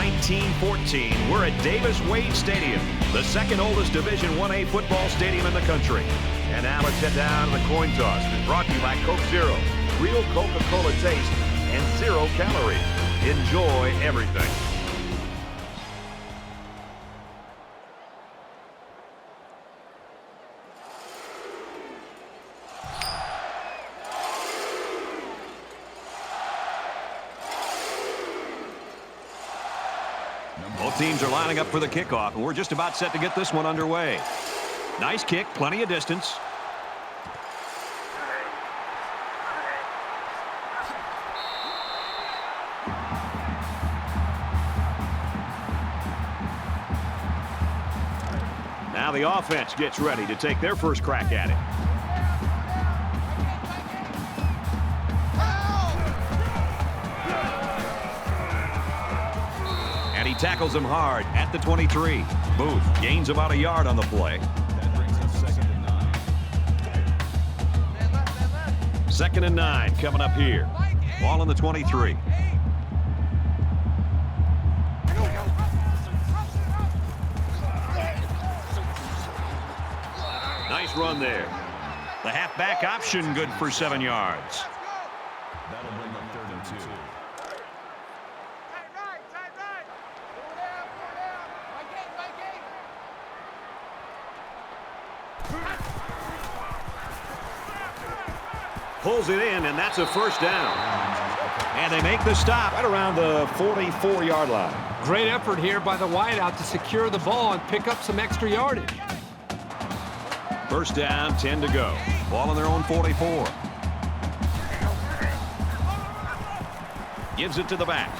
1914, we're at Davis-Wade Stadium, the second oldest Division I-A football stadium in the country. And now let's head down to the coin toss. It's brought to you by Coke Zero. Real Coca-Cola taste and 0 calories. Enjoy everything. Both teams are lining up for the kickoff, and we're just about set to get this one underway. Nice kick, plenty of distance. Now the offense gets ready to take their first crack at it. And he tackles him hard at the 23. Booth gains about a yard on the play. That brings us 2nd and 9. 2nd and 9 coming up here. Ball on the 23. Nice run there. The halfback option good for 7 yards. That'll bring up 3rd and 2. Pulls it in, and that's a first down. And they make the stop right around the 44-yard line. Great effort here by the wideout to secure the ball and pick up some extra yardage. First down, 10 to go. Ball on their own 44. Gives it to the back.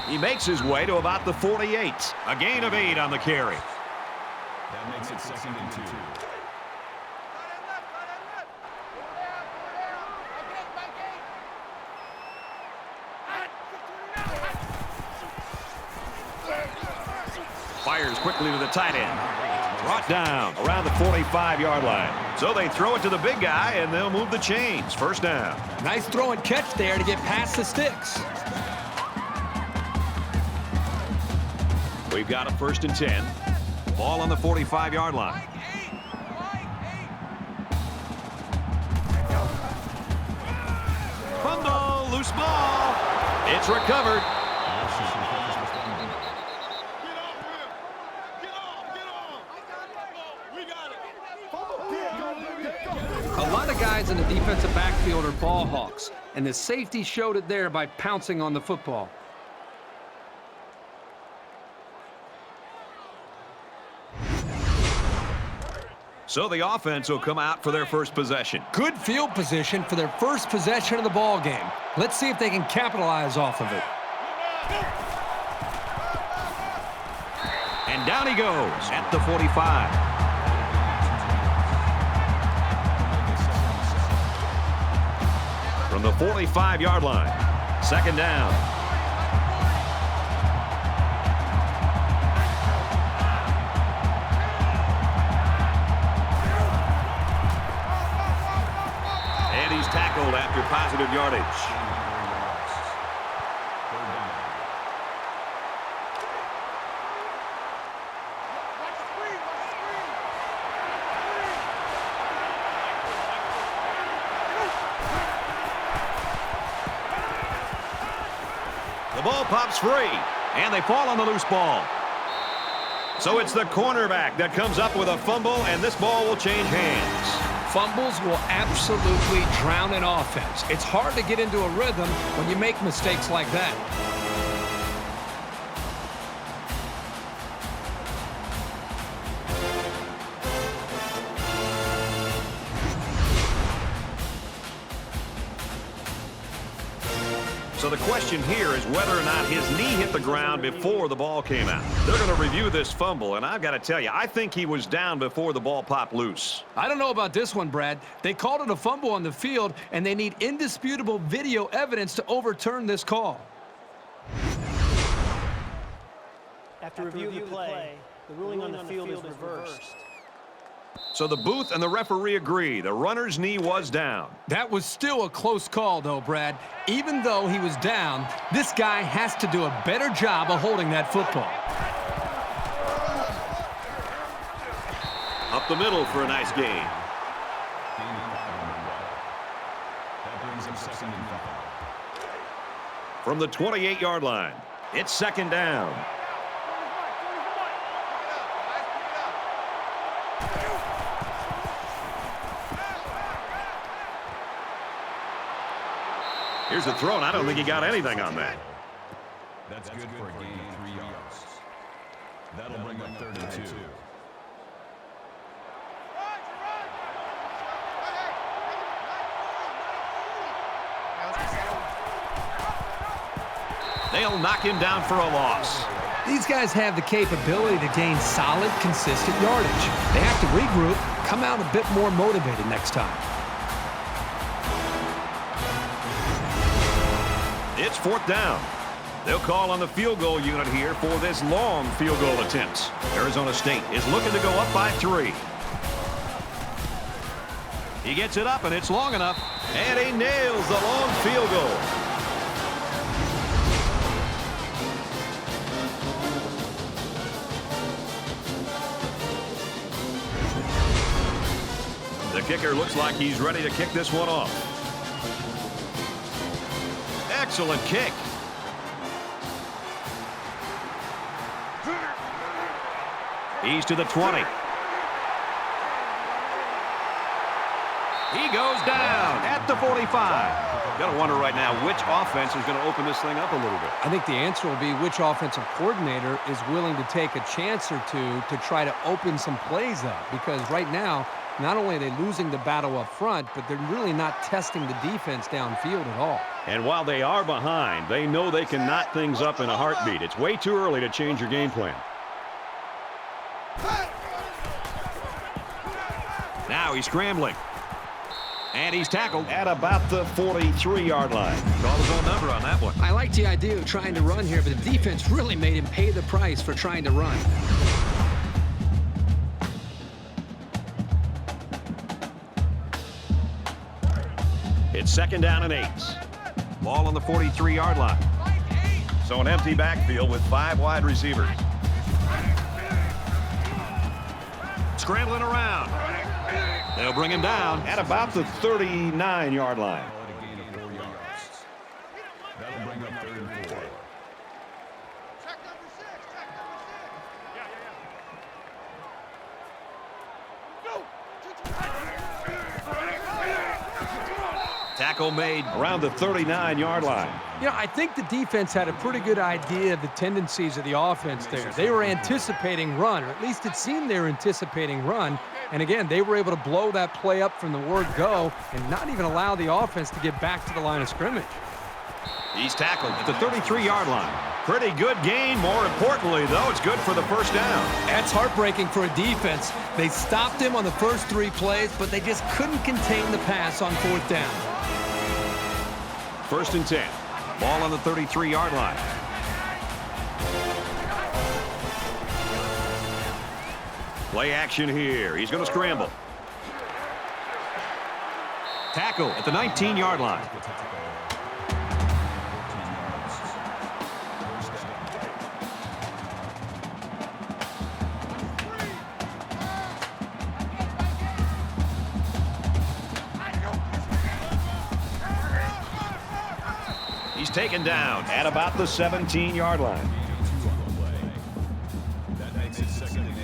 He makes his way to about the 48. A gain of 8 on the carry. That makes it 2nd and 2. Fires quickly to the tight end. Brought down around the 45-yard line. So they throw it to the big guy, and they'll move the chains. First down. Nice throw and catch there to get past the sticks. We've got a 1st and 10. Ball on the 45-yard line. Fumble, loose ball. It's recovered. A lot of guys in the defensive backfield are ball hawks, and the safety showed it there by pouncing on the football. So the offense will come out for their first possession. Good field position for their first possession of the ball game. Let's see if they can capitalize off of it. And down he goes at the 45. From the 45-yard line. 2nd down. And he's tackled after positive yardage. The ball pops free, and they fall on the loose ball. So it's the cornerback that comes up with a fumble, and this ball will change hands. Fumbles will absolutely drown an offense. It's hard to get into a rhythm when you make mistakes like that. So the question here is whether or not his knee hit the ground before the ball came out. They're going to review this fumble, and I've got to tell you, I think he was down before the ball popped loose. I don't know about this one, Brad. They called it a fumble on the field, and they need indisputable video evidence to overturn this call. After review of the play, the ruling on the field is reversed. So the booth and the referee agree. The runner's knee was down. That was still a close call, though, Brad. Even though he was down, this guy has to do a better job of holding that football. Up the middle for a nice gain. That brings him 2nd and 5. From the 28-yard line, it's 2nd down. Here's the throw, and I don't think he got anything on that. That's good for a gain of 3 yards. That'll bring up 3rd and 2. They'll knock him down for a loss. These guys have the capability to gain solid, consistent yardage. They have to regroup, come out a bit more motivated next time. It's 4th down. They'll call on the field goal unit here for this long field goal attempt. Arizona State is looking to go up by 3. He gets it up, and it's long enough. And he nails the long field goal. The kicker looks like he's ready to kick this one off. Excellent kick. He's to the 20. He goes down at the 45. Got to wonder right now which offense is going to open this thing up a little bit. I think the answer will be which offensive coordinator is willing to take a chance or two to try to open some plays up. Because right now, not only are they losing the battle up front, but they're really not testing the defense downfield at all. And while they are behind, they know they can knot things up in a heartbeat. It's way too early to change your game plan. Now he's scrambling. And he's tackled at about the 43-yard line. Call his own number on that one. I like the idea of trying to run here, but the defense really made him pay the price for trying to run. It's 2nd down and 8. Ball on the 43-yard line. So an empty backfield with 5 wide receivers. Scrambling around. They'll bring him down at about the 39-yard line. Call it a gain of 4 yards. That'll bring up 3rd and 4. Tackle made around the 39-yard line. You know, I think the defense had a pretty good idea of the tendencies of the offense there. They were anticipating run, or at least it seemed they were anticipating run. And again, they were able to blow that play up from the word go and not even allow the offense to get back to the line of scrimmage. He's tackled at the 33-yard line. Pretty good gain. More importantly, though, it's good for the 1st down. That's heartbreaking for a defense. They stopped him on the first 3 plays, but they just couldn't contain the pass on 4th down. 1st and 10. Ball on the 33-yard line. Play action here. He's going to scramble. Tackle at the 19-yard line. He's taken down at about the 17-yard line. That makes it 2nd and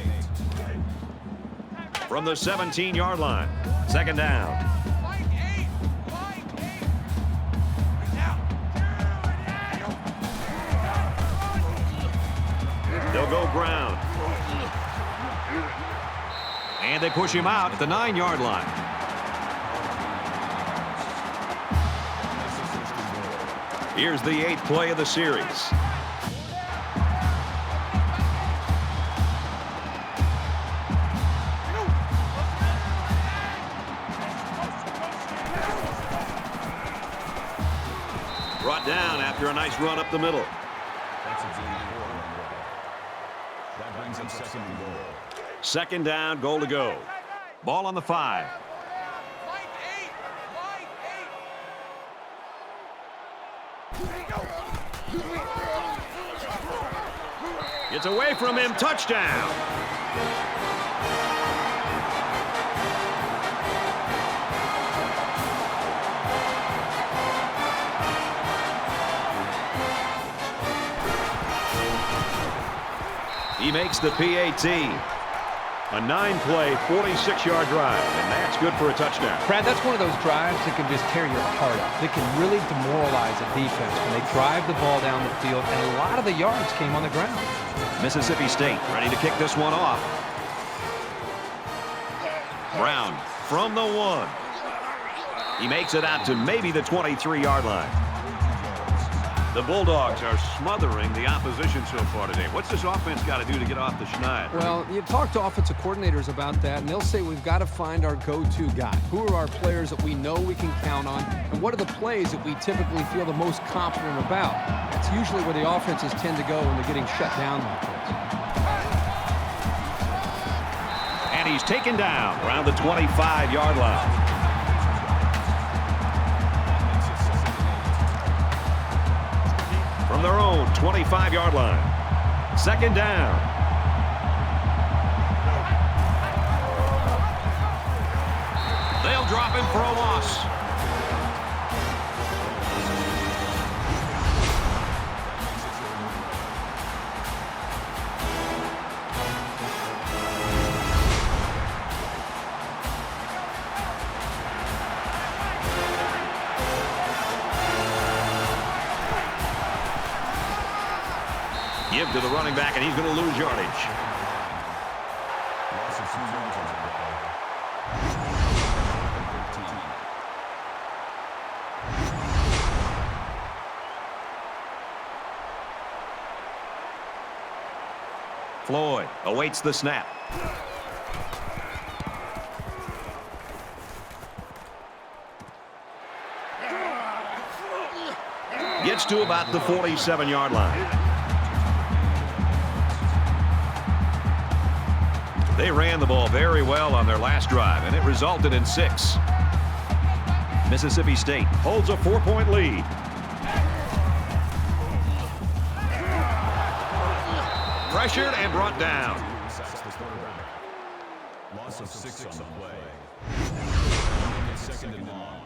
8. From the 17-yard line, 2nd down. They'll go ground. And they push him out at the 9-yard line. Here's the 8th play of the series. Brought down after a nice run up the middle. That's a gain of 4 on the way. That brings him 2nd and goal. 2nd down, goal to go. Ball on the 5. Gets away from him. Touchdown. He makes the PAT. A 9-play, 46-yard drive, and that's good for a touchdown. Brad, that's one of those drives that can just tear your heart out. That can really demoralize a defense when they drive the ball down the field, and a lot of the yards came on the ground. Mississippi State ready to kick this one off. Brown from the 1. He makes it out to maybe the 23-yard line. The Bulldogs are smothering the opposition so far today. What's this offense got to do to get off the schneid? Well, you talk to offensive coordinators about that, and they'll say we've got to find our go-to guy. Who are our players that we know we can count on, and what are the plays that we typically feel the most confident about? That's usually where the offenses tend to go when they're getting shut down like this. And he's taken down around the 25-yard line. From their own 25-yard line. Second down. They'll drop him for a loss. Give to the running back, and he's going to lose yardage. Floyd awaits the snap. Gets to about the 47-yard line. They ran the ball very well on their last drive, and it resulted in 6. Mississippi State holds a 4-point lead. Pressured and brought down. Loss of 6 on the play. Second and long.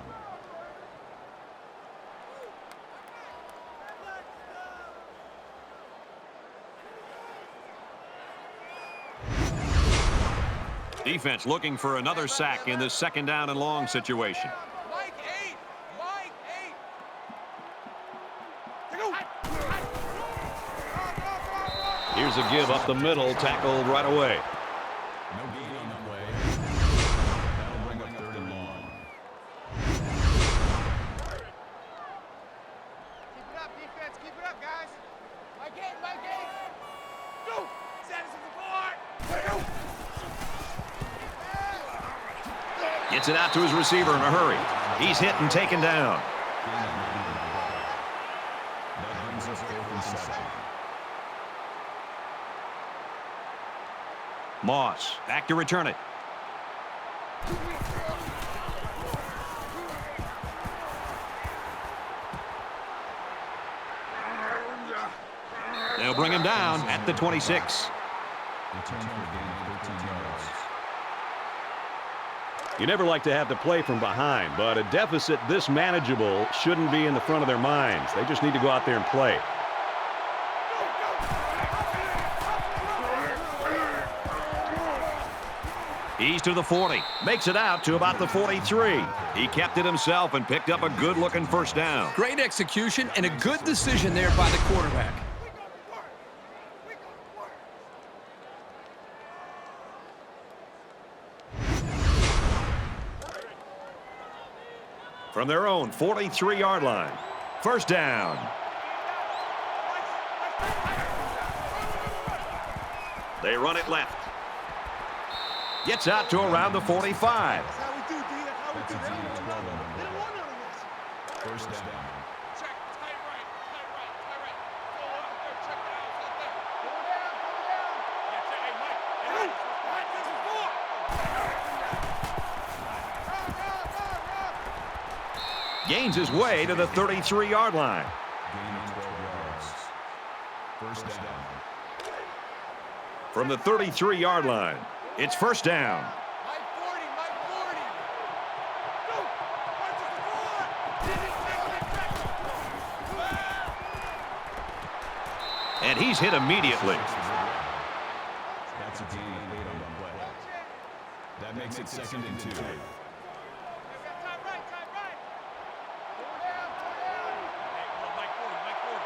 Defense looking for another sack in this second down and long situation. Mike 8. Mike 8. Here's a give up the middle, tackled right away. No gain on the play. That'll bring up 3rd and long. Keep it up, defense. Keep it up, guys. Mike 8. Mike 8. Go. Status of the board. Gets it out to his receiver in a hurry. He's hit and taken down. That brings us 4th and 7. Moss back to return it. They'll bring him down at the 26. Return for a gain of 13 yards. You never like to have to play from behind, but a deficit this manageable shouldn't be in the front of their minds. They just need to go out there and play. He's to the 40. Makes it out to about the 43. He kept it himself and picked up a good-looking first down. Great execution and a good decision there by the quarterback. From their own 43-yard line. First down. They run it left. Gets out to around the 45. That's how we do, D. That's how we That's do. a gain of 12 on the They play. won on this. First down. Check. Tight right. Tight right. Tight right. Go up there. Check it out. It's up there. Go down. Go down. Yeah, check. Hey, Mike. Hey, Mike. This is 4. Gains his way to the 33-yard line. Gain 12 yards. First down. From the 33-yard line, it's first down. Mike 40, Mike 40. Go. And he's hit immediately. That's a gain of 8 on the play. That makes it 2nd and 2. Time right, time right. Four down. Hey, come on, Mike 40, Mike 40.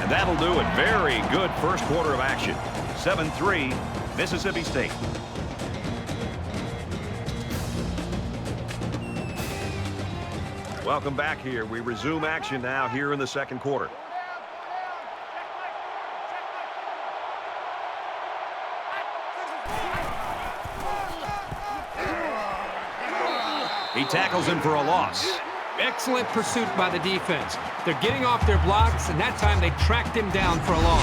And that'll do it. Very good first quarter of action. 7-3, Mississippi State. Welcome back here. We resume action now here in the second quarter. He tackles him for a loss. Excellent pursuit by the defense. They're getting off their blocks, and that time they tracked him down for a loss.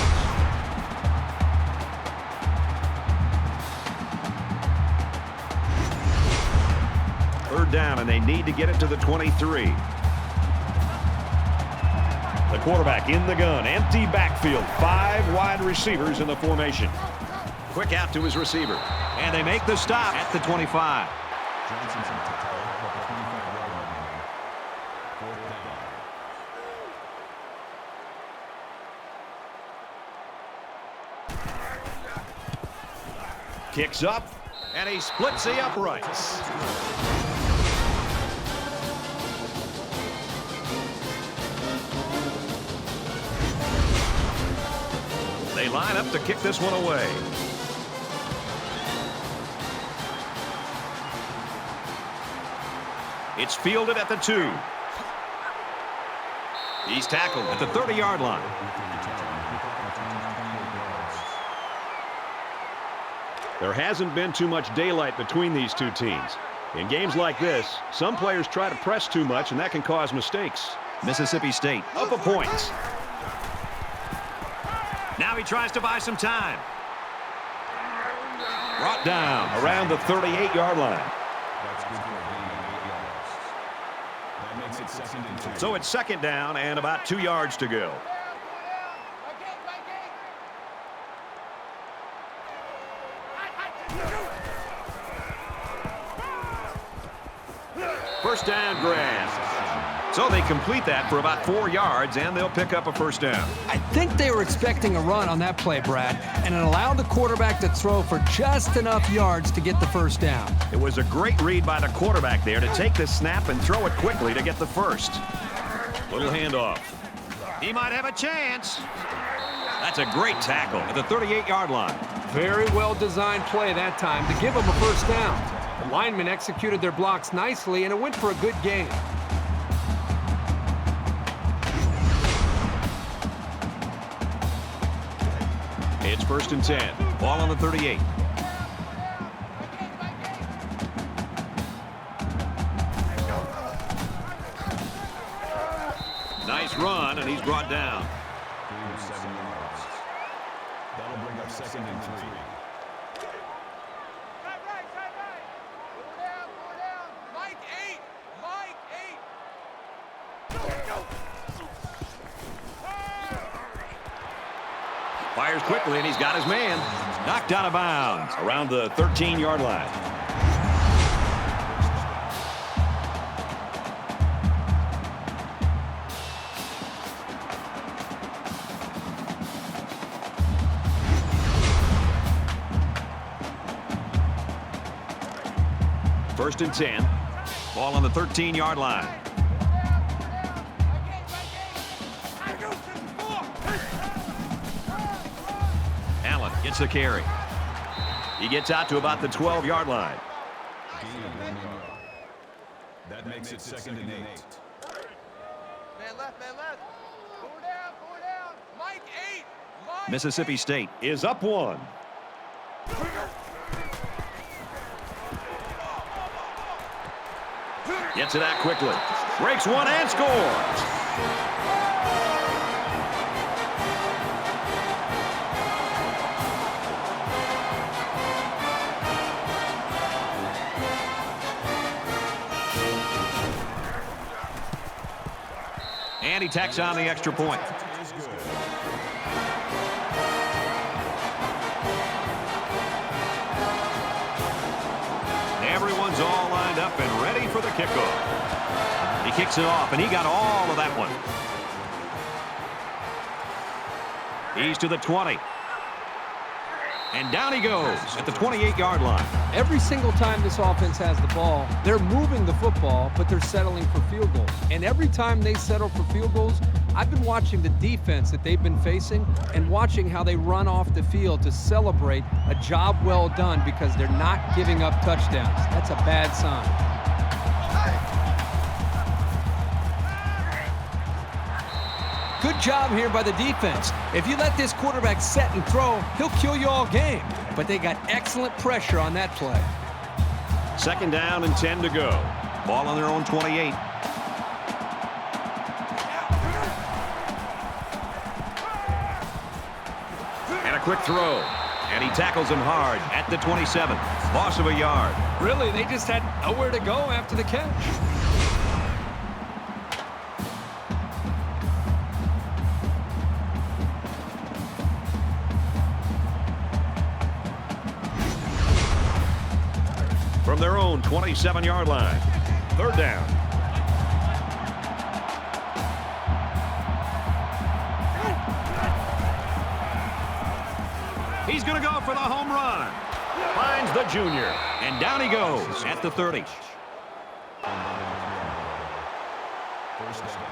Third down, and they need to get it to the 23. The quarterback in the gun. Empty backfield. 5 wide receivers in the formation. Quick out to his receiver. And they make the stop at the 25. Johnson's in tackle at the 25-yard line. Fourth down. Kicks up, and he splits the uprights. They line up to kick this one away. It's fielded at the 2. He's tackled at the 30-yard line. There hasn't been too much daylight between these two teams. In games like this, some players try to press too much, and that can cause mistakes. Mississippi State up a point. Now he tries to buy some time. Brought down around the 38-yard line. That's good for a gain of 8 yards. That makes it 2nd and 2. So it's second down and about 2 yards to go. First down grab. So they complete that for about 4 yards, and they'll pick up a first down. I think they were expecting a run on that play, Brad, and it allowed the quarterback to throw for just enough yards to get the first down. It was a great read by the quarterback there to take the snap and throw it quickly to get the first. Little handoff. He might have a chance. That's a great tackle at the 38-yard line. Very well-designed play that time to give them a first down. The linemen executed their blocks nicely, and it went for a good gain. It's first and 10. Ball on the 38. Nice run, and he's brought down. 7 yards. That'll bring up 2nd and 3. Time right. Four down. Mike 8. Fires quickly, and he's got his man. Knocked out of bounds around the 13-yard line. First and 10. Ball on the 13-yard line. Allen gets the carry. He gets out to about the 12-yard line. Gain of 1 yard. That makes it 2nd and 8. Man left. Four down. Mike 8. Mississippi State is up 1. Gets it out quickly. Breaks one and scores. And he tacks on the extra point. Everyone's all lined up and ready for the kickoff. He kicks it off, and he got all of that one. He's to the 20. And down he goes at the 28-yard line. Every single time this offense has the ball, they're moving the football, but they're settling for field goals. And every time they settle for field goals, I've been watching the defense that they've been facing and watching how they run off the field to celebrate a job well done because they're not giving up touchdowns. That's a bad sign. Good job here by the defense. If you let this quarterback set and throw, he'll kill you all game. But they got excellent pressure on that play. 2nd down and 10 to go. Ball on their own 28. And a quick throw. And he tackles him hard at the 27. Loss of a yard. Really, they just had nowhere to go after the catch. From their own 27-yard line. 3rd down. He's going to go for the home run. Finds the junior. And down he goes at the 30. First down.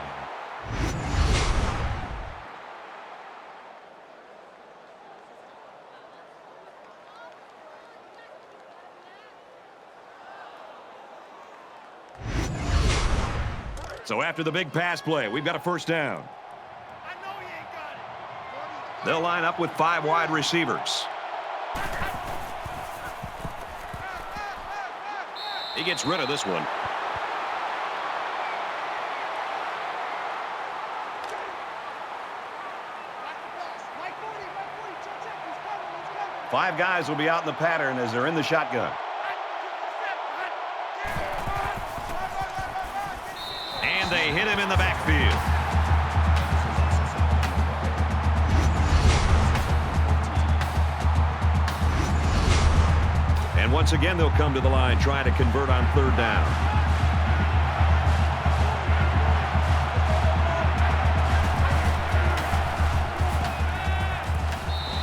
So after the big pass play, we've got a 1st down. They'll line up with 5 wide receivers. He gets rid of this one. Five guys will be out in the pattern as they're in the shotgun. And they hit him in the backfield. And once again, they'll come to the line trying to convert on 3rd down.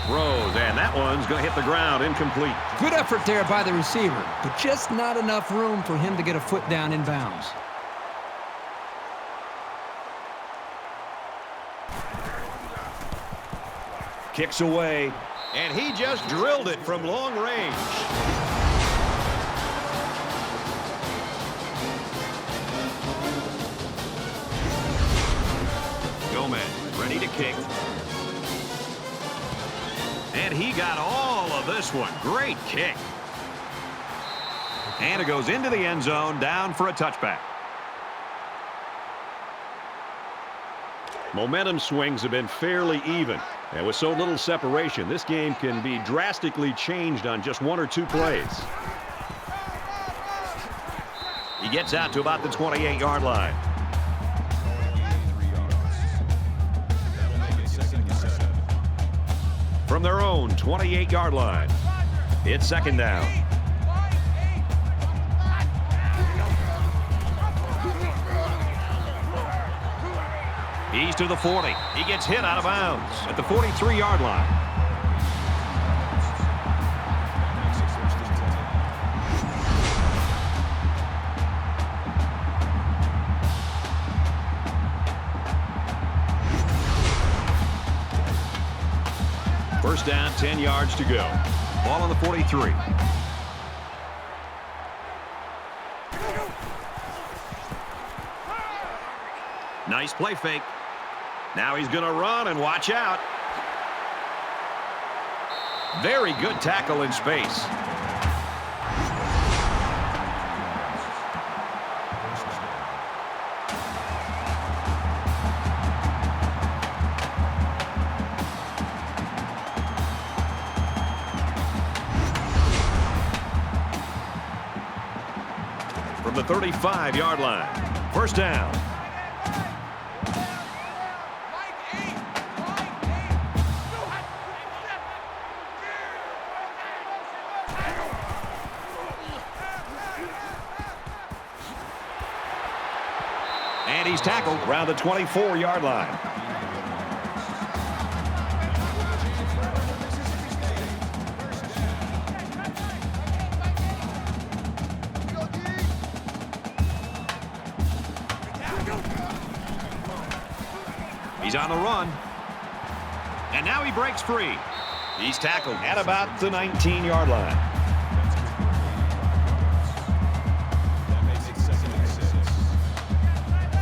Throws, and that one's going to hit the ground, incomplete. Good effort there by the receiver, but just not enough room for him to get a foot down in bounds. Kicks away, and he just drilled it from long range. Gomez ready to kick. And he got all of this one. Great kick. And it goes into the end zone, down for a touchback. Momentum swings have been fairly even. And with so little separation, this game can be drastically changed on just 1 or 2 plays. He gets out to about the 28-yard line. From their own 28-yard line, it's 2nd down. He's to the 40. He gets hit out of bounds at the 43-yard line. First down, 10 yards to go. Ball on the 43. Nice play fake. Now he's going to run and watch out. Very good tackle in space. From the 35-yard line. First down. he's tackled around the 24-yard line. He's on the run. And now he breaks free. He's tackled at about the 19-yard line.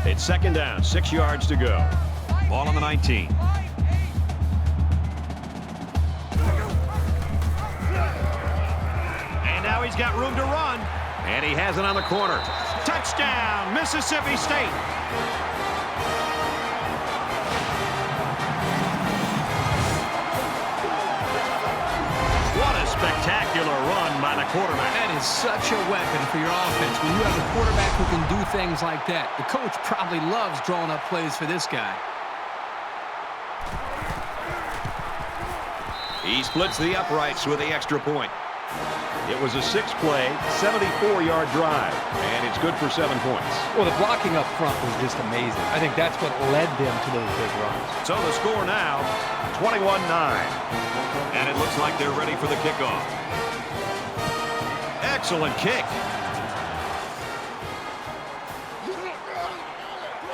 It's second down, 6 yards to go. Ball on the 19. And now he's got room to run. And he has it on the corner. Touchdown, Mississippi State. What a spectacular run by the quarterback. That is such a weapon for your offense when you have a quarterback who can do things like that. The coach probably loves drawing up plays for this guy. He splits the uprights with the extra point. It was a 6-play, 74-yard drive, and it's good for 7 points. Well, the blocking up front was just amazing. I think that's what led them to those big runs. So the score now, 21-9. And it looks like they're ready for the kickoff. Excellent kick.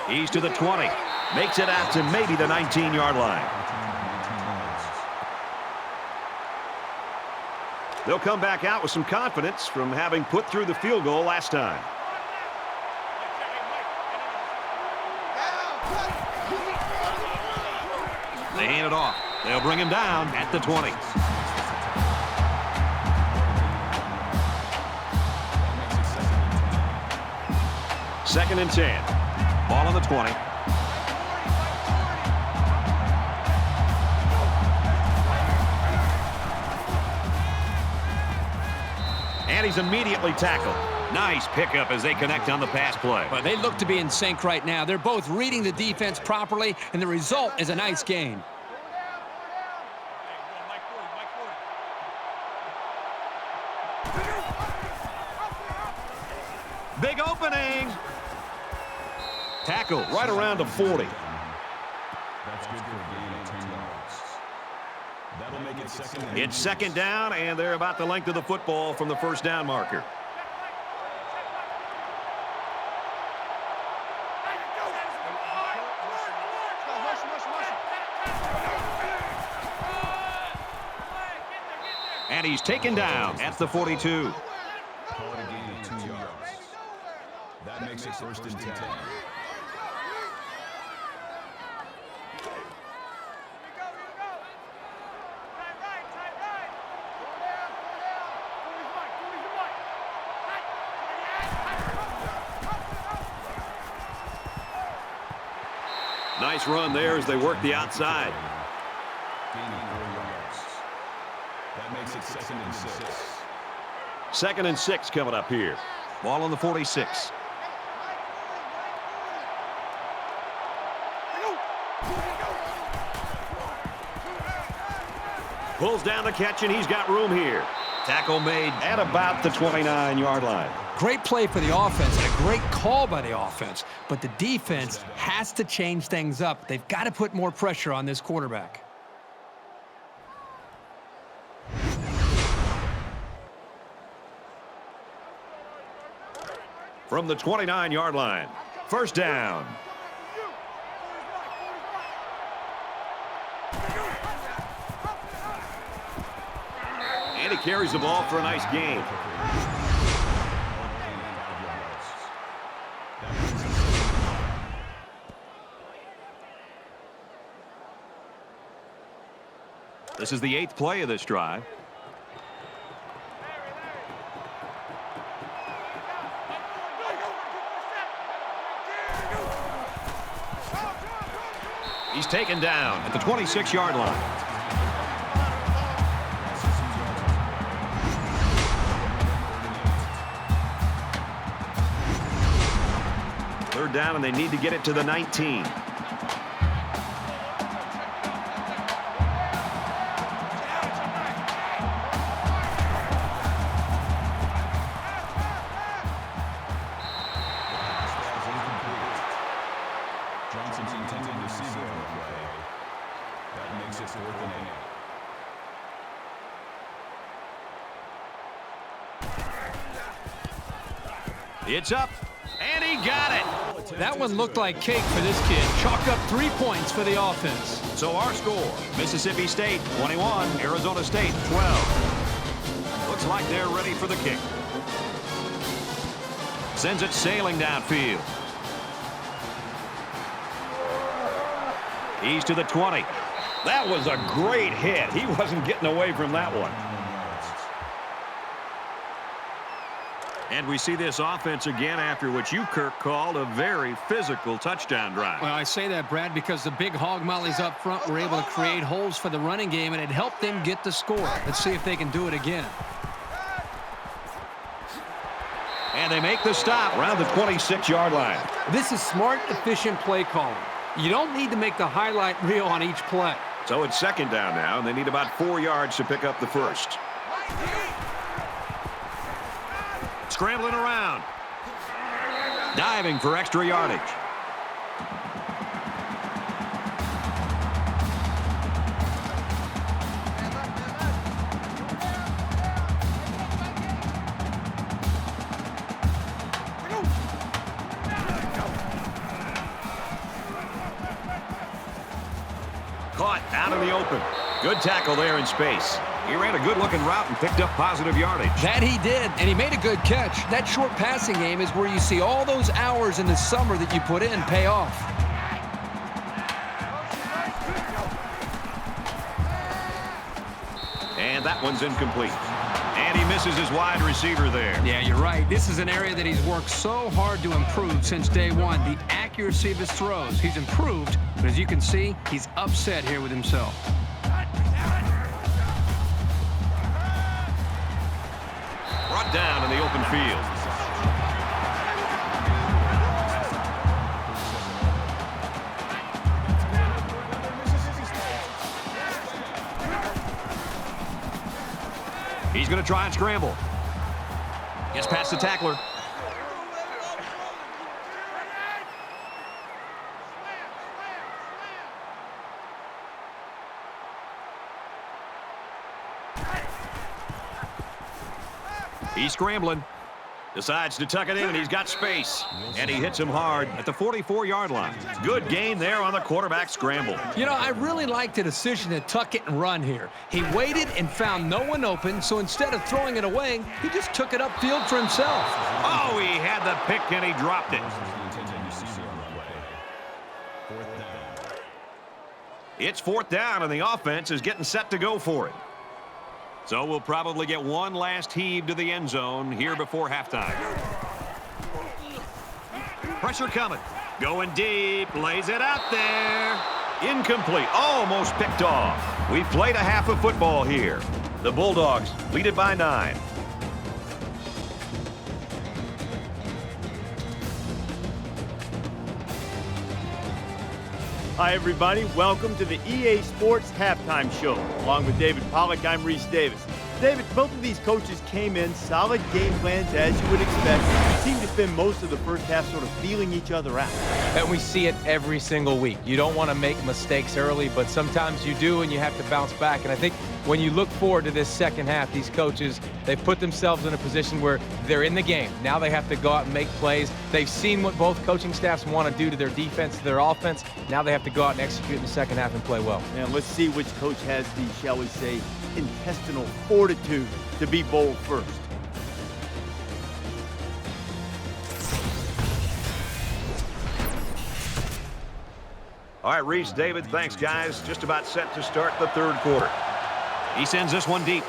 He's to the 20. Makes it out to maybe the 19-yard line. They'll come back out with some confidence from having put through the field goal last time. They hand it off. They'll bring him down at the 20. Second and 10. Ball on the 20. And he's immediately tackled. Nice pickup as they connect on the pass play. But they look to be in sync right now. They're both reading the defense properly, and the result is a nice gain. Big opening. Tackle right around the 40. That's good for a gain of 10 yards. That'll make it second and It's second down, and they're about the length of the football from the first down marker. And he's taken down at the 42. call it a gain of 2 yards. That makes it first and 10. Nice run there as they work the outside. Gain of 4 yards. That makes it second and 6. Second and 6 coming up here. Ball on the 46. Pulls down the catch, and he's got room here. Tackle made at about the 29-yard line. Great play for the offense and a great call by the offense. But the defense has to change things up. They've got to put more pressure on this quarterback. From the 29-yard line. First down. And he carries the ball for a nice gain. This is the 8th play of this drive. He's taken down at the 26-yard line. Third down, and they need to get it to the 19. It's 4th and 8. It's up, and he got it. That one looked like cake for this kid. Chalk up 3 points for the offense. So our score, Mississippi State 21, Arizona State 12. Looks like they're ready for the kick. Sends it sailing downfield. He's to the 20. That was a great hit. He wasn't getting away from that one. And we see this offense again after what you, Kirk, called a very physical touchdown drive. Well, I say that, Brad, because the big hog mollies up front were able to create holes for the running game, and it helped them get the score. Let's see if they can do it again. And they make the stop around the 26-yard line. This is smart, efficient play calling. You don't need to make the highlight reel on each play. So it's 2nd down now, and they need about 4 yards to pick up the first. Scrambling around. Diving for extra yardage. Caught out in the open. Good tackle there in space. He ran a good-looking route and picked up positive yardage. That he did, and he made a good catch. That short passing game is where you see all those hours in the summer that you put in pay off. And that one's incomplete. And he misses his wide receiver there. Yeah, you're right. This is an area that he's worked so hard to improve since day one. The accuracy of his throws. He's improved, but as you can see, he's upset here with himself. Brought down in the open field. He's going to try and scramble. Gets past the tackler. He's scrambling. Decides to tuck it in, and he's got space. And he hits him hard at the 44-yard line. Good gain there on the quarterback scramble. You know, I really liked the decision to tuck it and run here. He waited and found no one open, so instead of throwing it away, he just took it upfield for himself. Oh, he had the pick, and he dropped it. It's 4th down, and the offense is getting set to go for it. So we'll probably get one last heave to the end zone here before halftime. Pressure coming. Going deep. Lays it out there. Incomplete. Almost picked off. We've played a half of football here. The Bulldogs lead it by 9. Hi, everybody. Welcome to the EA Sports Halftime Show. Along with David Pollack, I'm Reese Davis. David, both of these coaches came in, solid game plans as you would expect. Seemed to spend most of the first half sort of feeling each other out. And we see it every single week. You don't want to make mistakes early, but sometimes you do, and you have to bounce back. And I think when you look forward to this second half, these coaches, they've put themselves in a position where they're in the game. Now they have to go out and make plays. They've seen what both coaching staffs want to do to their defense, to their offense. Now they have to go out and execute in the second half and play well. And let's see which coach has the, shall we say, intestinal fortitude to be bold first. All right, Reese, David, thanks, guys. Just about set to start the third quarter. He sends this one deep.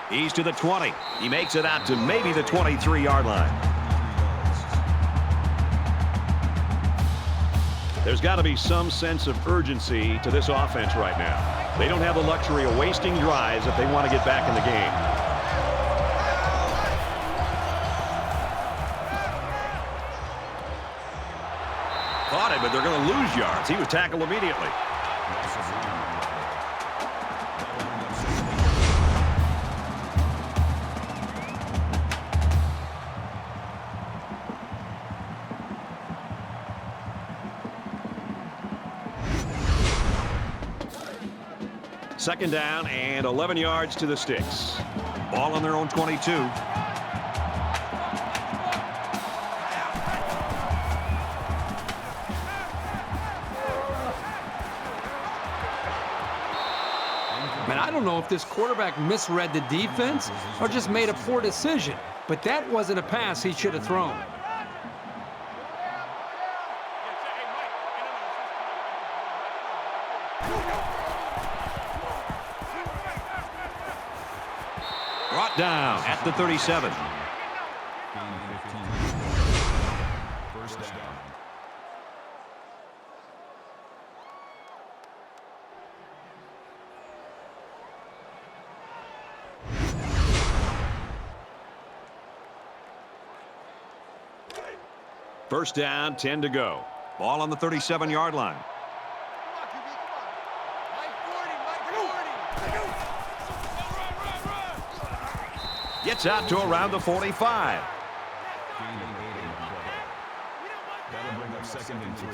He's to the 20. He makes it out to maybe the 23-yard line. There's got to be some sense of urgency to this offense right now. They don't have the luxury of wasting drives if they want to get back in the game. Caught it, but they're going to lose yards. He was tackled immediately. Second down and 11 yards to the sticks. Ball on their own 22. Man, I don't know if this quarterback misread the defense or just made a poor decision, but that wasn't a pass he should have thrown. Brought down at the 37. First down. First down, 10 to go. Ball on the 37-yard line. Gets out to around the 45. That'll bring up 2nd and 3.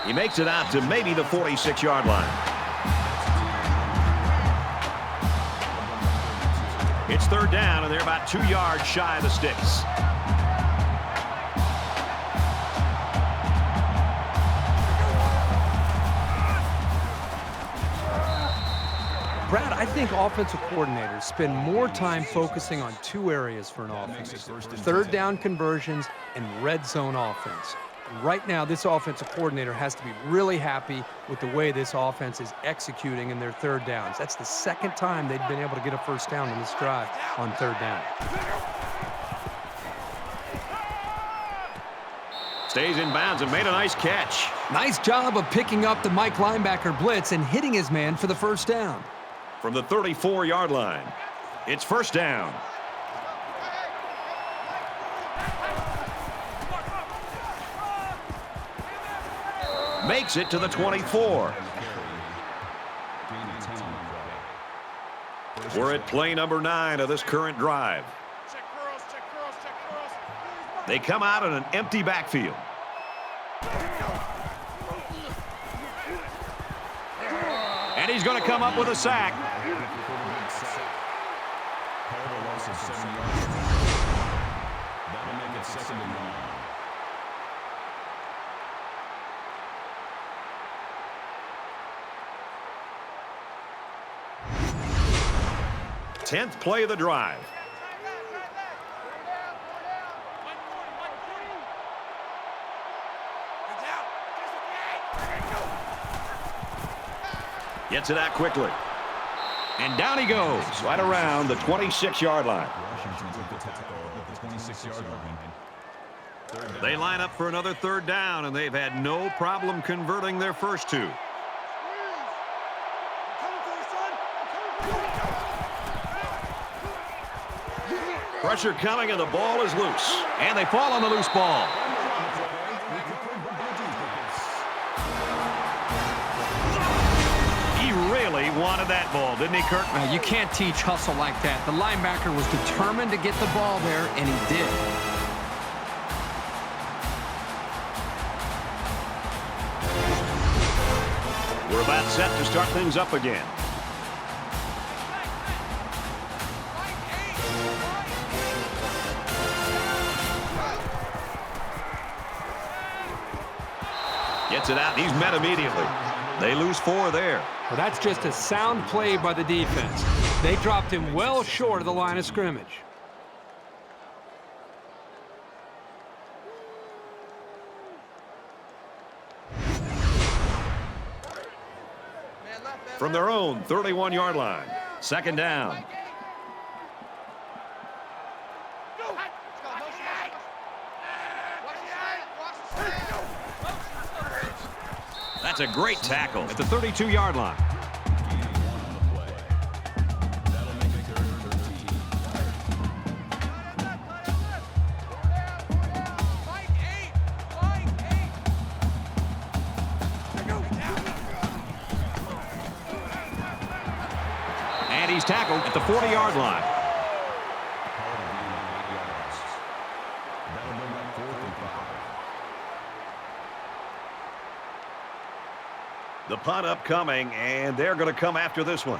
He makes it out to maybe the 46-yard line. It's third down, and they're about 2 yards shy of the sticks. Brad, I think offensive coordinators spend more time focusing on 2 areas for an offense: third down conversions and red zone offense. Right now, this offensive coordinator has to be really happy with the way this offense is executing in their third downs. That's the 2nd time they've been able to get a first down in this drive on third down. Stays in bounds and made a nice catch. Nice job of picking up the Mike linebacker blitz and hitting his man for the first down. From the 34-yard line, it's first down. Makes it to the 24. We're at play number 9 of this current drive. They come out in an empty backfield. And he's going to come up with a sack. That'll make it 2nd and 9. 10th play of the drive. Gets it out quickly. And down he goes, right around the 26-yard line. Washington took the tackle at the 26-yard line. They line up for another third down, and they've had no problem converting their first 2. Pressure coming, and the ball is loose. And they fall on the loose ball. He really wanted that ball, didn't he, Kirk? You can't teach hustle like that. The linebacker was determined to get the ball there, and he did. We're about set to start things up again. Gets it out, and he's met immediately. They lose 4 there. Well, that's just a sound play by the defense. They dropped him well short of the line of scrimmage. From their own 31-yard line, second down. That's a great tackle at the 32-yard line. And he's tackled at the 40-yard line. Punt upcoming, and they're going to come after this one.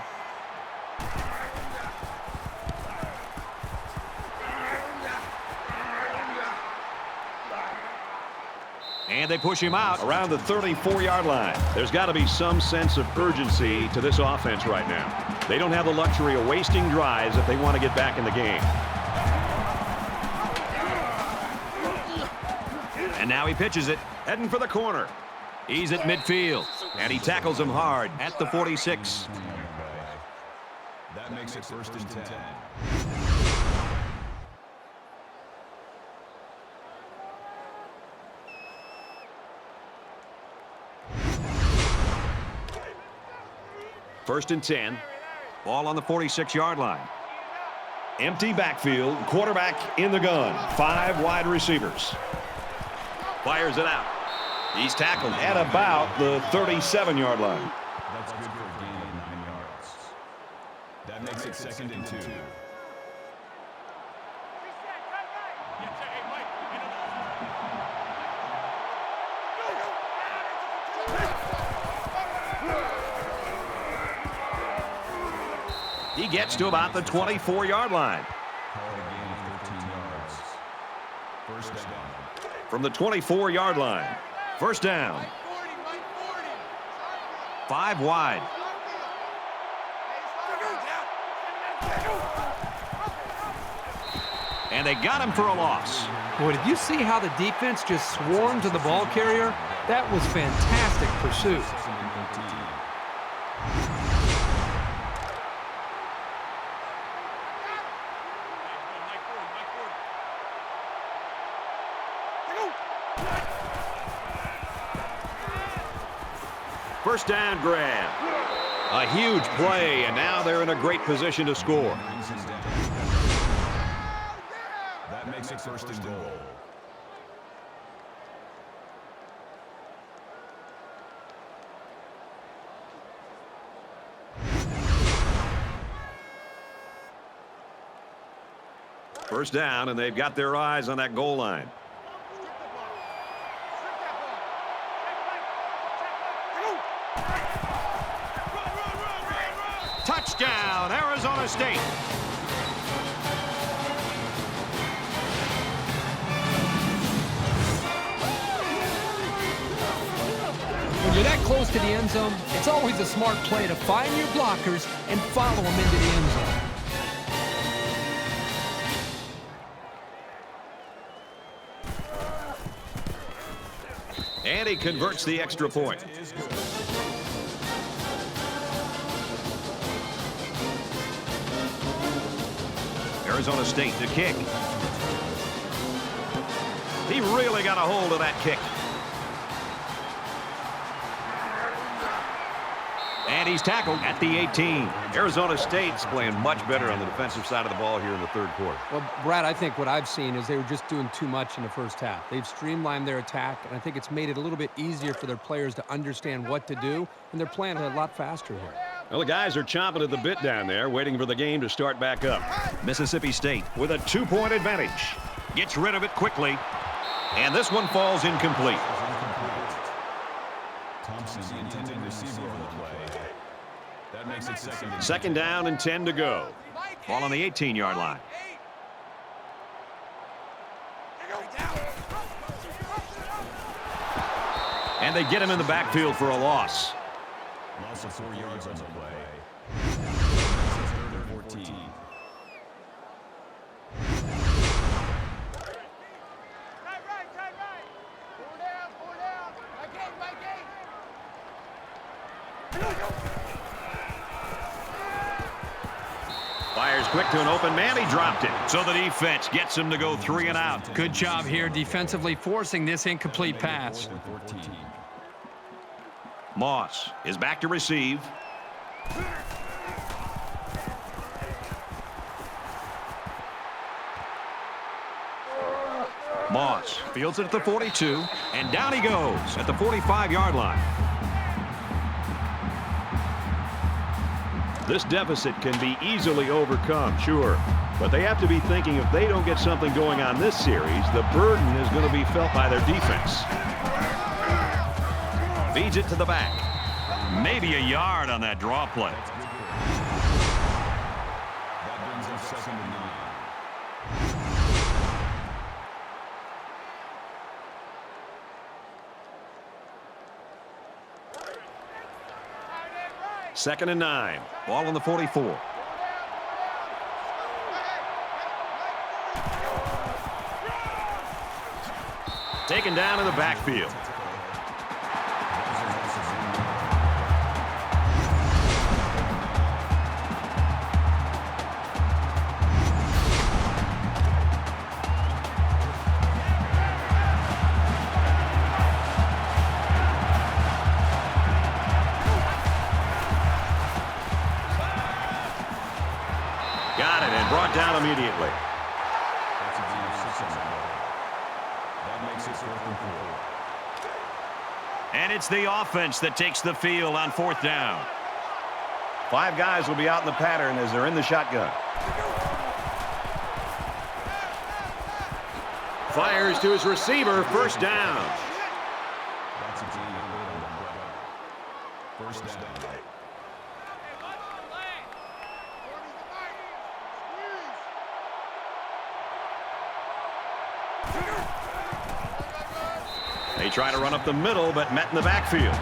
And they push him out around the 34-yard line. There's got to be some sense of urgency to this offense right now. They don't have the luxury of wasting drives if they want to get back in the game. And now he pitches it, heading for the corner. He's at midfield, and he tackles him hard at the 46. That makes it 1st and 10. First and 10. Ball on the 46-yard line. Empty backfield. Quarterback in the gun. 5 wide receivers. Fires it out. He's tackled at about the 37-yard line. That's good for a gain of 9 yards. That makes it 2nd and 2. He gets to about the 24-yard line. Call it a gain of 13 yards. 1st down. From the 24-yard line. 1st down. 5 wide. And they got him for a loss. Boy, did you see how the defense just swarmed to the ball carrier? That was fantastic pursuit. First down grab. A huge play, and now they're in a great position to score. That makes it 1st and goal. First down, and they've got their eyes on that goal line. Touchdown, Arizona State. When you're that close to the end zone, it's always a smart play to find your blockers and follow them into the end zone. And he converts the extra point. Arizona State to kick. He really got a hold of that kick. And he's tackled at the 18. Arizona State's playing much better on the defensive side of the ball here in the 3rd quarter. Well, Brad, I think what I've seen is they were just doing too much in the first half. They've streamlined their attack, and I think it's made it a little bit easier for their players to understand what to do, and they're playing a lot faster here. Well, the guys are chomping at the bit down there, waiting for the game to start back up. Mississippi State with a 2-point advantage. Gets rid of it quickly, and this one falls incomplete. Thompson, the intended receiver on the play. That makes it 2nd and 2nd down and 10 to go. Ball on the 18-yard line. And they get him in the backfield for a loss. Loss of 4 yards on the play. 3rd and 14. Fires quick to an open man. He dropped it. So the defense gets him to go 3 and out. Good job here defensively forcing this incomplete pass. 14. Moss is back to receive. Moss fields it at the 42, and down he goes at the 45-yard line. This deficit can be easily overcome, sure, but they have to be thinking if they don't get something going on this series, the burden is going to be felt by their defense. Feeds it to the back. Maybe a yard on that draw play. That brings up 2nd and 9. Second and 9. Ball on the 44. Taken down in the backfield. Got it and brought down immediately. That's a gain of 6 on the play. That makes it 4th and 4. And it's the offense that takes the field on 4th down. 5 guys will be out in the pattern as they're in the shotgun. Fires to his receiver, first down. That's a gain of 8 on the play. First down. They try to run up the middle, but met in the backfield.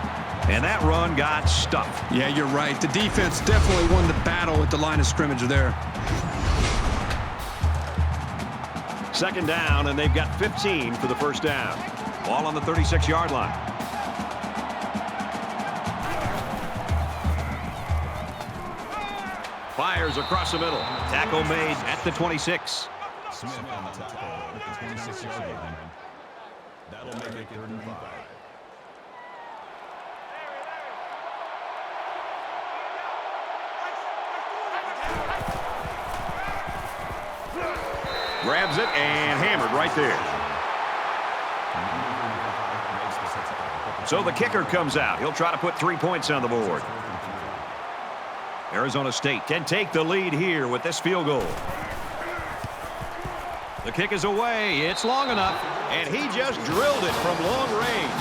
And that run got stuffed. Yeah, you're right. The defense definitely won the battle at the line of scrimmage there. Second down, and they've got 15 for the first down. Ball on the 36-yard line. Fires across the middle. Tackle made at the 26. Smith on the tackle at the 26-yard line. That'll make it 3rd and 5. Grabs it and hammered right there. So the kicker comes out. He'll try to put 3 points on the board. Arizona State can take the lead here with this field goal. The kick is away. It's long enough. And he just drilled it from long range.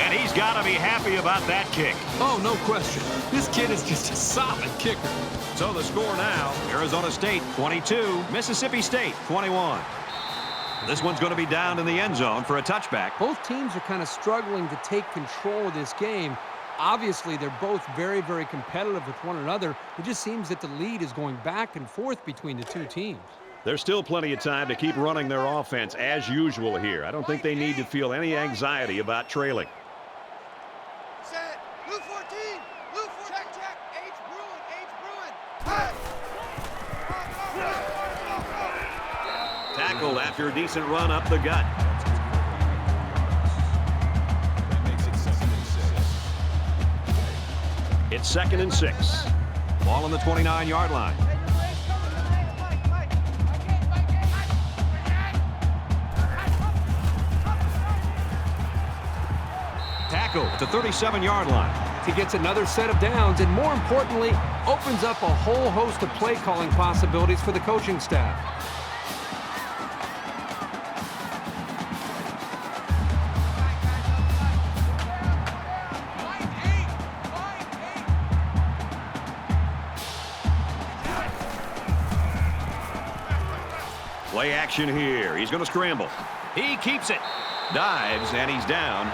And he's got to be happy about that kick. Oh, no question. This kid is just a solid kicker. So the score now, Arizona State 22, Mississippi State 21. This one's going to be down in the end zone for a touchback. Both teams are kind of struggling to take control of this game. Obviously, they're both very, very competitive with one another. It just seems that the lead is going back and forth between the two teams. There's still plenty of time to keep running their offense as usual here. I don't think they need to feel any anxiety about trailing. Set. Blue 14. Blue 14. Check, check. H. Bruin. H. Bruin. Tackled after a decent run up the gut. That makes it 2nd and 6. It's 2nd and 6. Ball on the 29-yard line. Tackle at the 37-yard line. He gets another set of downs and, more importantly, opens up a whole host of play calling possibilities for the coaching staff. Play action here. He's going to scramble. He keeps it. Dives, and he's down.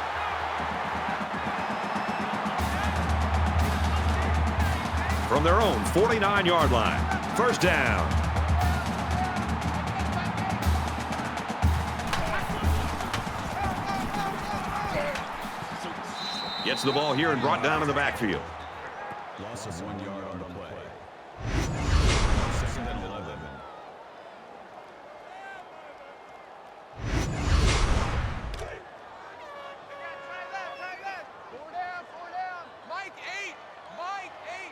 From their own 49-yard line. First down. Gets the ball here and brought down in the backfield. Loss of 1 yard on the play. 2nd and 11. Four down. Mike 8. Mike 8.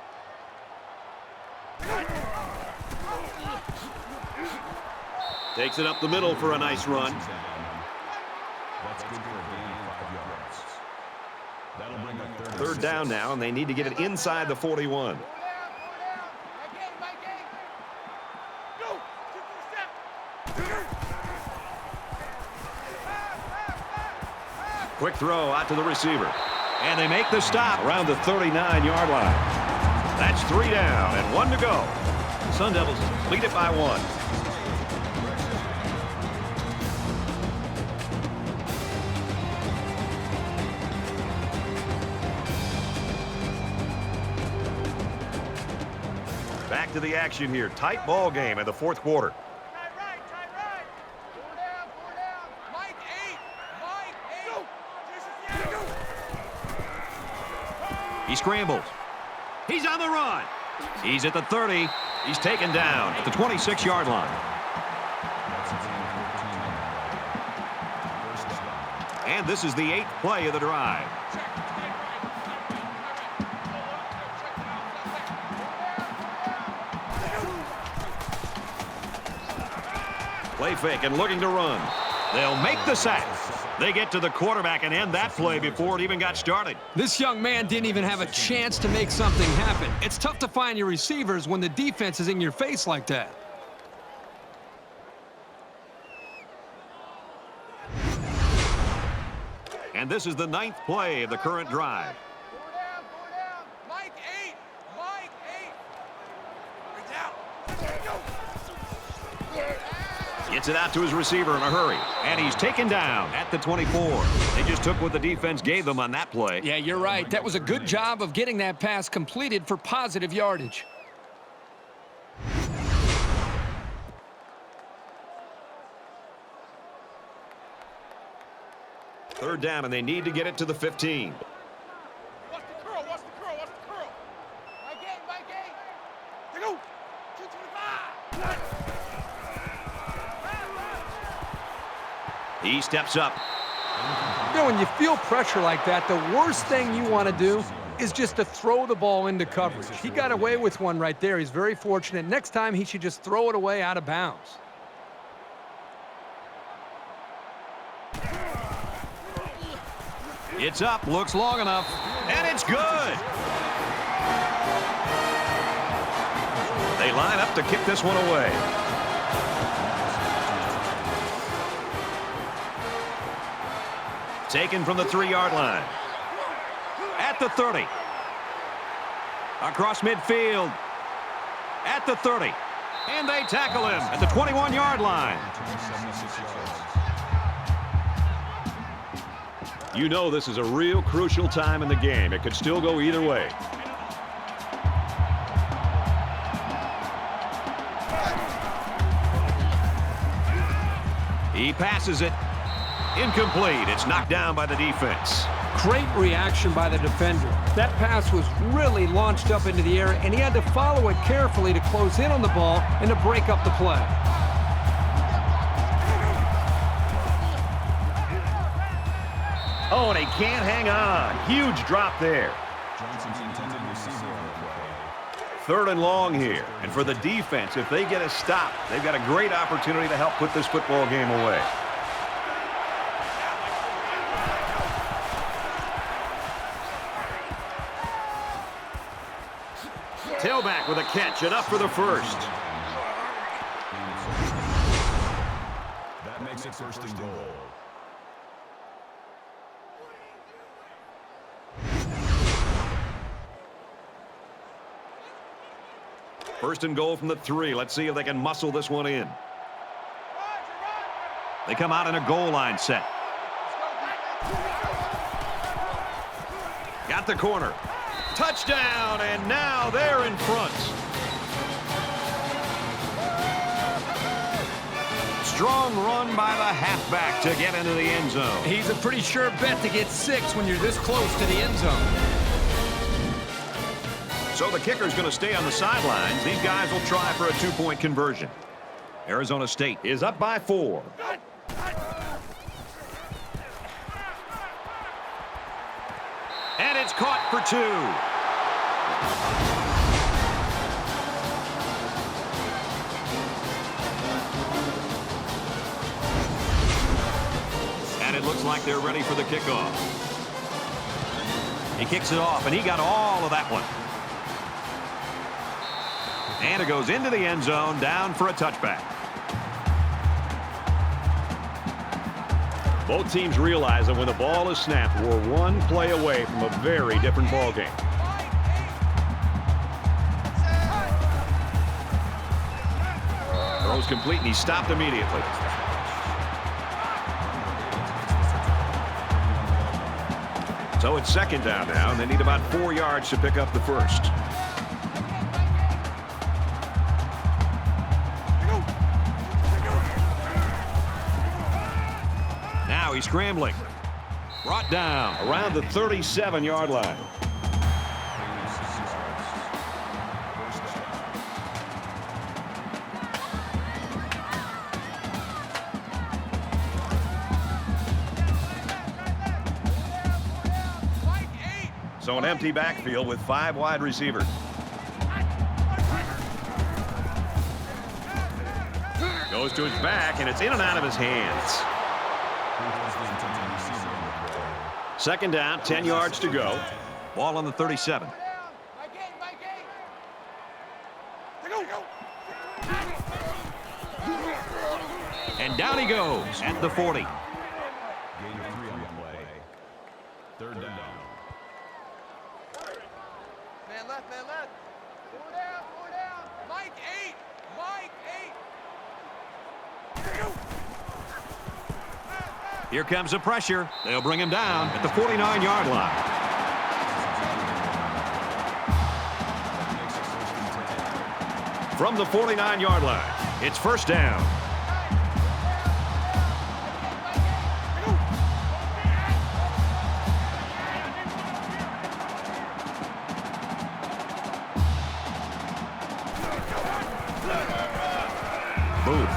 Takes it up the middle for a nice run. That's good for a gain of 5 yards. That'll bring up 3rd down now, and they need to get it inside the 41. Four down. Mike 8. Go. 2 4 step. Quick throw out to the receiver. And they make the stop around the 39-yard line. That's 3 down and 1 to go. The Sun Devils lead it by 1. Back to the action here. Tight ball game in the fourth quarter. Tight right, tight right. 4 down, 4 down. Mike 8. Mike 8. He scrambles. He's on the run. He's at the 30. He's taken down at the 26-yard line. And this is the 8th play of the drive. Play fake and looking to run. They'll make the sack. They get to the quarterback and end that play before it even got started. This young man didn't even have a chance to make something happen. It's tough to find your receivers when the defense is in your face like that. And this is the 9th play of the current drive. 4 down, 4 down. Mike 8. Mike 8. We're down. Gets it out to his receiver in a hurry. And he's taken down at the 24. They just took what the defense gave them on that play. Yeah, you're right. That was a good job of getting that pass completed for positive yardage. Third down, and they need to get it to the 15. Watch the curl, watch the curl, watch the curl. Mike 8, Mike 8. They go. 225. He steps up. You know, when you feel pressure like that, the worst thing you want to do is just to throw the ball into coverage. He got away with one right there. He's very fortunate. Next time, he should just throw it away out of bounds. It's up, looks long enough, and it's good. They line up to kick this one away. Taken from the 3-yard line. At the 30. Across midfield. At the 30. And they tackle him at the 21-yard line. You know this is a real crucial time in the game. It could still go either way. He passes it. Incomplete. It's knocked down by the defense. Great reaction by the defender. That pass was really launched up into the air, and he had to follow it carefully to close in on the ball and to break up the play. Oh, and he can't hang on. Huge drop there. Third and long here. And for the defense, if they get a stop, they've got a great opportunity to help put this football game away. Tailback with a catch, enough for the first. That makes it first and goal. First and goal from the 3. Let's see if they can muscle this one in. They come out in a goal line set. Got the corner. Touchdown, and now they're in front. Strong run by the halfback to get into the end zone. He's a pretty sure bet to get 6 when you're this close to the end zone. So the kicker's going to stay on the sidelines. These guys will try for a 2-point conversion. Arizona State is up by 4. And it's caught for 2. And it looks like they're ready for the kickoff. He kicks it off, and he got all of that one. And it goes into the end zone, down for a touchback. Both teams realize that when the ball is snapped, we're one play away from a very different ball game. Throws complete, and he's stopped immediately. So it's second down now, and they need about 4 yards to pick up the first. Now he's scrambling. Brought down around the 37-yard line. So an empty backfield with 5 wide receivers. Goes to his back, and it's in and out of his hands. Second down, 10 yards to go. Ball on the 37. And down he goes at the 40. Gain of 3 on the play. Third down. Man left, man left. 4 down, 4 down. Mike 8. Mike 8. Here comes the pressure. They'll bring him down at the 49-yard line. From the 49-yard line, it's first down.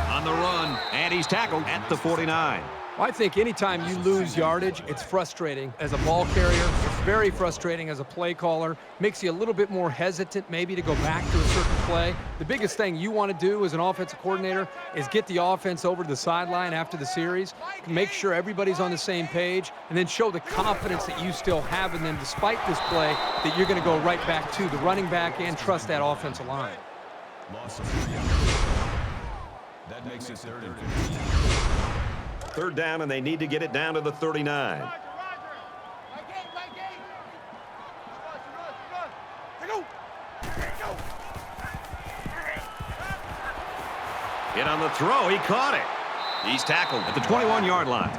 On the run, and he's tackled at the 49. Well, I think anytime you lose yardage, it's frustrating as a ball carrier. It's very frustrating as a play caller. Makes you a little bit more hesitant maybe to go back to a certain play. The biggest thing you want to do as an offensive coordinator is get the offense over to the sideline after the series, make sure everybody's on the same page, and then show the confidence that you still have in them despite this play, that you're going to go right back to the running back and trust that offensive line. Loss of 3 on the play. That makes it 3rd and 15. Third down, and they need to get it down to the 39. Roger. Mike 8, Mike 8. Run. Hit on the throw. He caught it. He's tackled at the 21-yard line.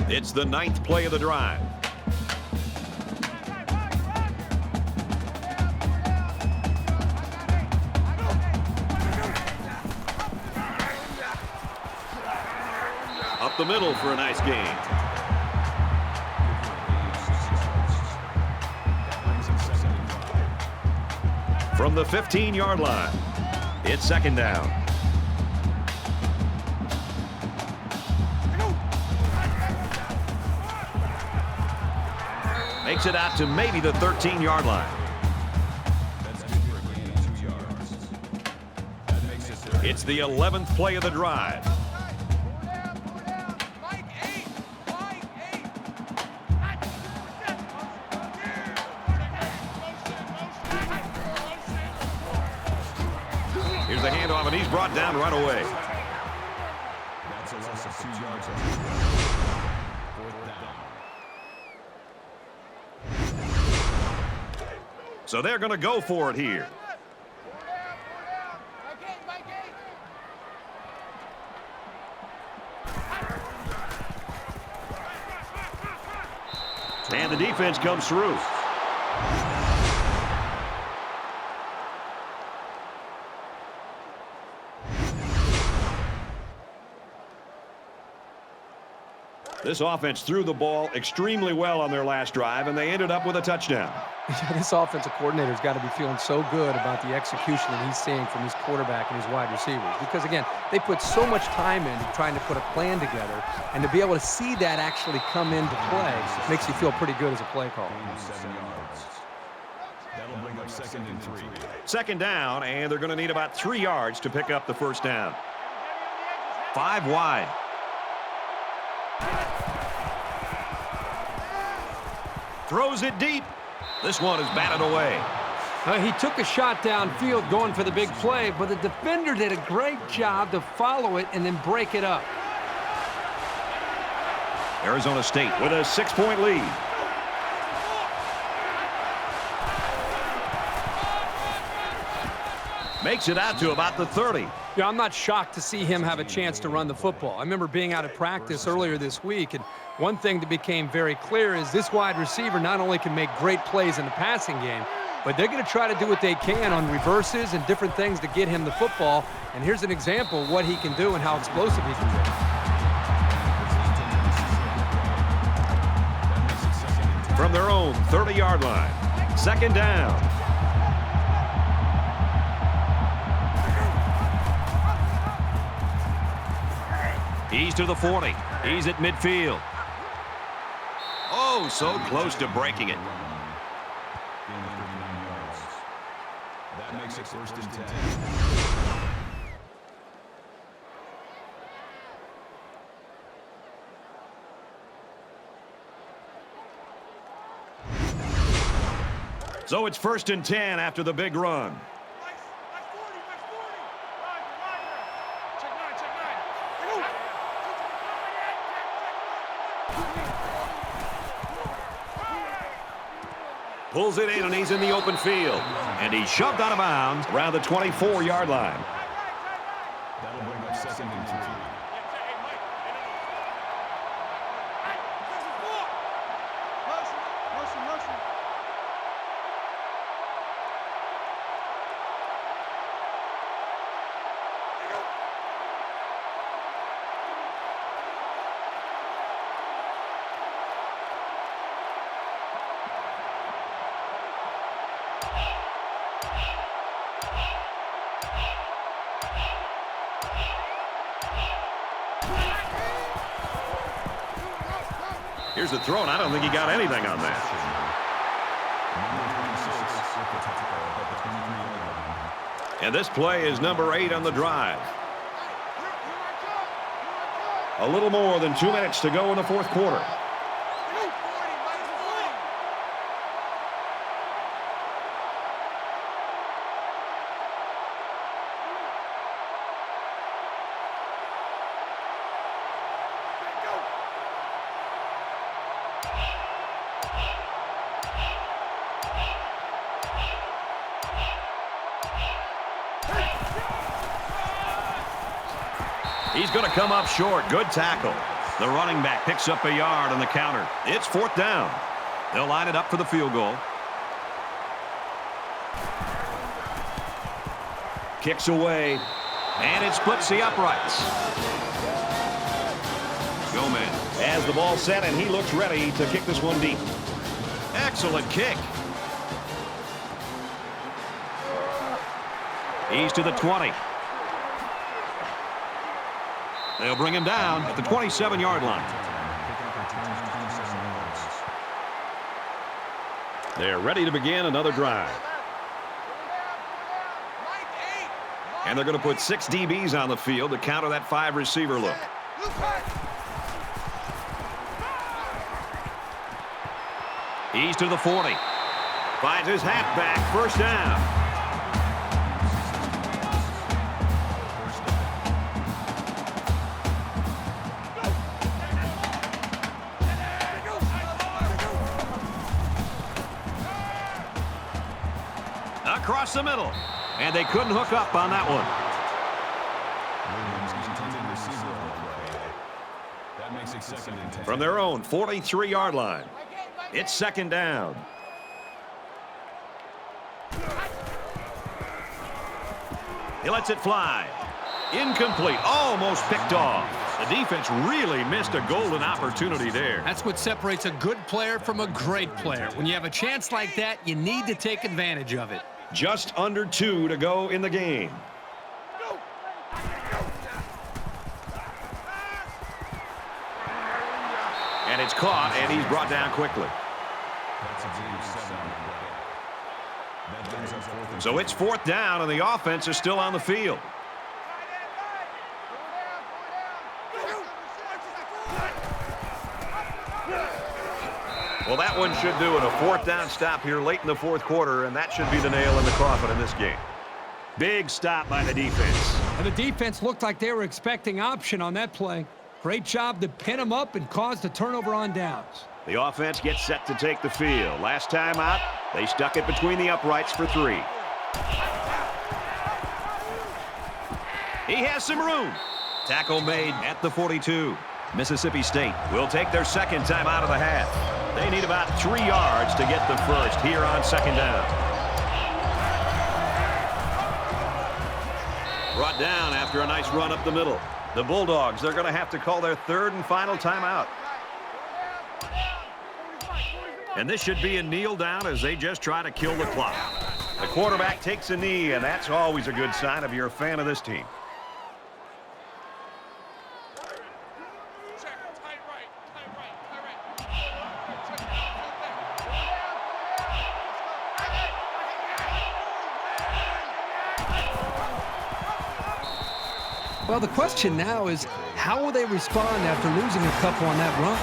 It's the 9th play of the drive. Up the middle for a nice gain. From the 15-yard line, it's second down. Makes it out to maybe the 13-yard line. That's good for a gain of 2 yards. That makes it 3rd. It's the 11th play of the drive. Mike 8. Mike 8. Here's the handoff, and he's brought down right away. That's a loss of 2 yards. 4th down. So they're going to go for it here. 4 down. Mike 8. And the defense comes through. This offense threw the ball extremely well on their last drive, and they ended up with a touchdown. This offensive coordinator's got to be feeling so good about the execution that he's seeing from his quarterback and his wide receivers. Because, again, they put so much time into trying to put a plan together, and to be able to see that actually come into play makes you feel pretty good as a play caller. Gain of 7 yards. That'll bring up 2nd and 3. Second down, and they're going to need about 3 yards to pick up the first down. 5 wide. Throws it deep. This one is batted away. He took a shot downfield going for the big play, but the defender did a great job to follow it and then break it up. Arizona State with a 6-point lead. Makes it out to about the 30. Yeah, I'm not shocked to see him have a chance to run the football. I remember being out of practice earlier this week, and one thing that became very clear is this wide receiver not only can make great plays in the passing game, but they're going to try to do what they can on reverses and different things to get him the football. And here's an example of what he can do and how explosive he can be. From their own 30-yard line. 2nd down. He's to the 40. He's at midfield. Oh, so close to breaking it. That makes it 1st and 10. So it's 1st and 10 after the big run. Pulls it in, and he's in the open field. And he's shoved out of bounds around the 24-yard line. That'll bring up 2nd and 2. Here's the throw, and I don't think he got anything on that. And this play is number 8 on the drive. A little more than 2 minutes to go in the 4th quarter. He's going to come up short. Good tackle. The running back picks up a yard on the counter. It's 4th down. They'll line it up for the field goal. Kicks away. And it splits the uprights. Gomez has the ball set, and he looks ready to kick this one deep. Excellent kick. He's to the 20. They'll bring him down at the 27-yard line. They're ready to begin another drive. And they're going to put 6 DBs on the field to counter that 5-receiver look. He's to the 40. Finds his halfback. 1st down. Across the middle, and they couldn't hook up on that one. That makes it 2nd and 10. From their own 43-yard line, it's 2nd down. He lets it fly. Incomplete. Almost picked off. The defense really missed a golden opportunity there. That's what separates a good player from a great player. When you have a chance like that, you need to take advantage of it. Just under 2 to go in the game. And it's caught, and he's brought down quickly. So it's 4th down, and the offense is still on the field. That one should do it. A fourth down stop here late in the fourth quarter, and that should be the nail in the coffin in this game. Big stop by the defense. And the defense looked like they were expecting option on that play. Great job to pin them up and cause the turnover on downs. The offense gets set to take the field. Last time out, they stuck it between the uprights for 3. He has some room. Tackle made at the 42. Mississippi State will take their second time out of the half. They need about 3 yards to get the first here on second down. Brought down after a nice run up the middle. The Bulldogs, they're going to have to call their third and final timeout. And this should be a kneel down as they just try to kill the clock. The quarterback takes a knee, and that's always a good sign if you're a fan of this team. Well, the question now is, how will they respond after losing a couple on that run?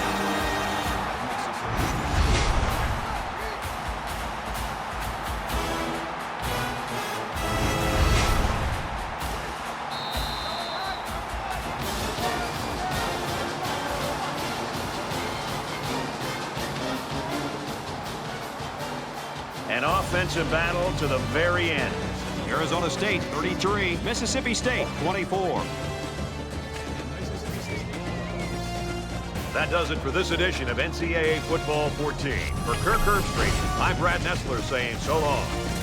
An offensive battle to the very end. Arizona State 33, Mississippi State 24. That does it for this edition of NCAA Football 14. For Kirk Herbstreit, I'm Brad Nessler saying so long.